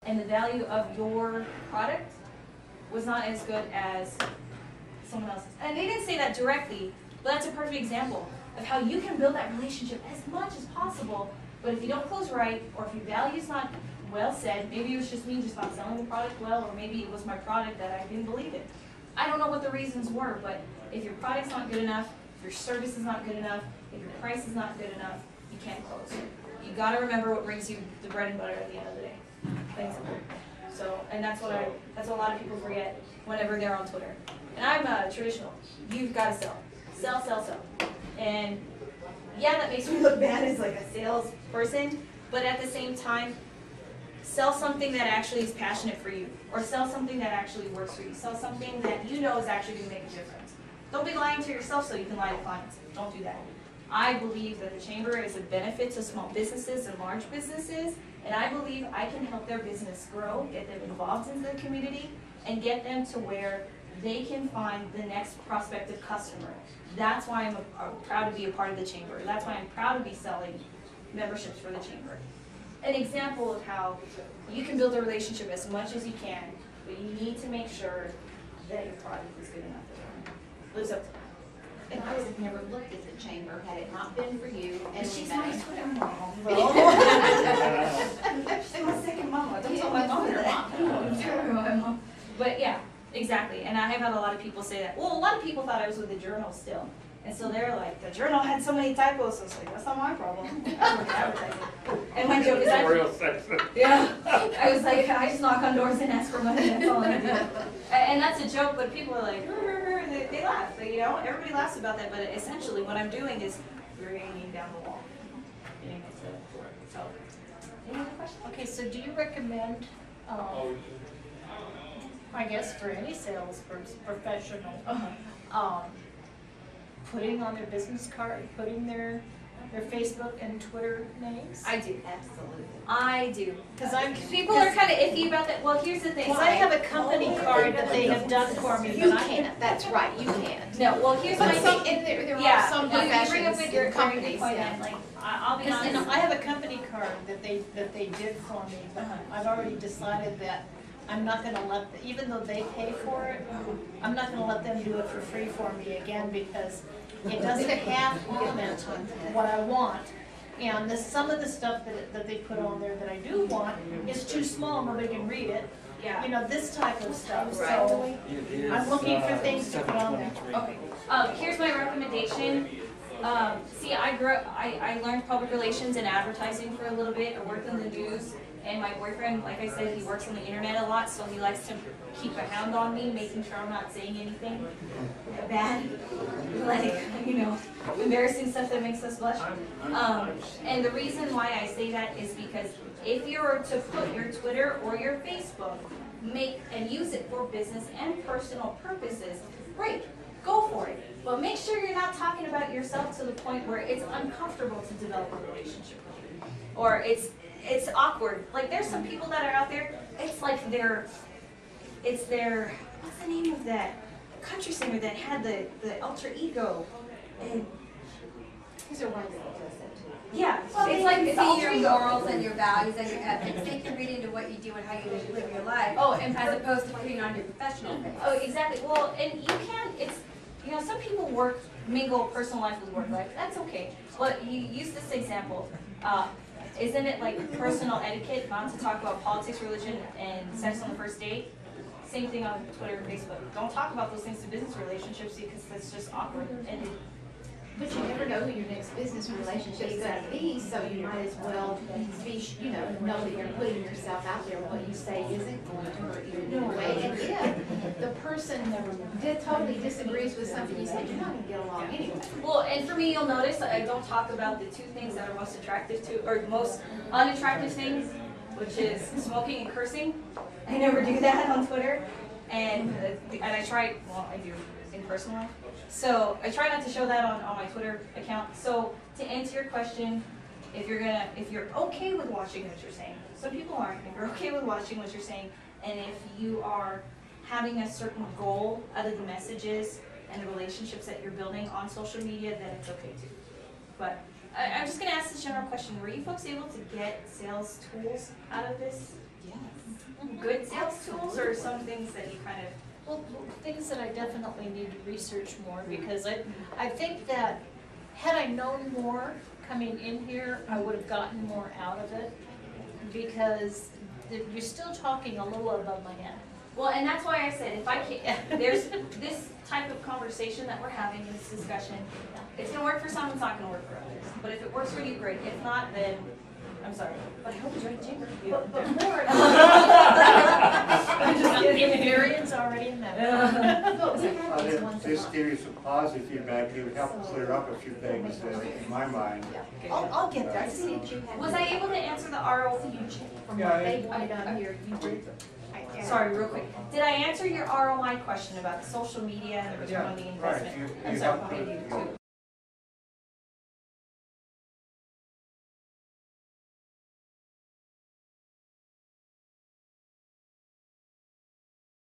and the value of your product was not as good as someone else's. And they didn't say that directly, but that's a perfect example of how you can build that relationship as much as possible, but if you don't close right, or if your value is not well said, maybe it was just me just not selling the product well, or maybe it was my product that I didn't believe in. I don't know what the reasons were, but if your product's not good enough, if your service is not good enough, if your price is not good enough, you can't close. You gotta remember what brings you the bread and butter at the end of the day. Plain and simple. So, and that's what a lot of people forget whenever they're on Twitter. And I'm traditional. You've got to sell. Sell, sell, sell. And yeah, that makes me look bad as like a salesperson, but at the same time, sell something that actually is passionate for you, or sell something that actually works for you. Sell something that you know is actually going to make a difference. Don't be lying to yourself so you can lie to clients. Don't do that. I believe that the Chamber is a benefit to small businesses and large businesses, and I believe I can help their business grow, get them involved in the community, and get them to where they can find the next prospective customer. That's why I'm proud to be a part of the Chamber. That's why I'm proud to be selling memberships for the Chamber. An example of how you can build a relationship as much as you can, but you need to make sure that your product is good enough to lives up to that. And I would have never looked at the Chamber had it not been for you and She's Renee. my Twitter mom. She's my second mama. Don't tell my mom that. But yeah, exactly. And I have had a lot of people say that. Well, a lot of people thought I was with the Journal still. And so they're like, the Journal had so many typos. So I was like, that's not my problem. I work in advertising. And my joke is I was like, I just knock on doors and ask for money. That's all I do. And that's a joke, but people are like, they laugh. You know, everybody laughs about that. But essentially, what I'm doing is bringing down the wall. So, any other questions? Okay, so do you recommend, I guess for any sales professional, putting on their business card, putting their Facebook and Twitter names? I do. Absolutely. I do. Because People are kind of iffy about that. Well, here's the thing. I have a company card that they have done for me. You can't, that's right, you can't. No, well, here's my But some, thing. and there Yeah, are some you bring up professions, with your companies, point, yeah. like, I'll be Because honest. I have a company card that they did for me, but I've already decided that I'm not going to let, even though they pay for it, I'm not going to let them do it for free for me again because it doesn't have what I want. And some of the stuff that they put on there that I do want is too small, nobody can read it. Yeah. You know, this type of stuff. Right. So I'm looking for things to put on there. Okay. Here's my recommendation. See, I learned public relations and advertising for a little bit. I worked in the news, and my boyfriend, like I said, he works on the internet a lot, so he likes to keep a hound on me, making sure I'm not saying anything bad, like, you know, embarrassing stuff that makes us blush. And the reason why I say that is because if you were to put your Twitter or your Facebook, make and use it for business and personal purposes, great, go for it. But make sure you're not talking about yourself to the point where it's uncomfortable to develop a relationship with you. Or it's awkward. Like there's some people that are out there, it's like it's their, what's the name of that country singer that had the alter ego? And These are wonderful. yeah, Well, it's they like can it's see alter your ego. morals and your values and your ethics. They can read into what you do and how you live your life. Oh, and as opposed to putting on your professional face. Oh, exactly. Well, and you can, it's, you know, some people mingle personal life with work life. That's okay. But you use this example. Isn't it like personal etiquette not to talk about politics, religion, and sex on the first date? Same thing on Twitter and Facebook. Don't talk about those things to business relationships because that's just awkward. And But you never know who your next business relationship is going to be, so you might as well be, you know that you're putting yourself out there. What you say isn't going to hurt you in any way. And if the person totally disagrees with something you said, you're not going to get along anyway. well, and for me, you'll notice I don't talk about the two things that are most attractive to, or most unattractive things, which is smoking and cursing. I never do that on Twitter, and I try. Well, I do in personal life. So I try not to show that on my Twitter account. So to answer your question, if you're okay with watching what you're saying, some people aren't. If you're okay with watching what you're saying, and if you are having a certain goal out of the messages and the relationships that you're building on social media, then it's okay too. But I'm just going to ask this general question. Were you folks able to get sales tools out of this? Yes. good sales tools or some things that you kind of, Well, things that I definitely need to research more, because I think that had I known more coming in here, I would have gotten more out of it, because you're still talking a little above my head. well, and that's why I said, if I can't, there's this type of conversation that we're having, this discussion, it's gonna work for some, it's not gonna work for others. But if it works for you, great. If not, then, I'm sorry, but I hope you join the chamber. But more. I'm just kidding. Variance already in that. But we have these ones a Just lot. give you some positive feedback, it would help clear up a few things in my mind. I'll get there. I see that you have. Was I able to answer the RO? From what they wanted on here, you did. Sorry, real quick. Did I answer your ROI question about the social media and the return on the Right, investment? you I'm sorry, helped behind you with- too.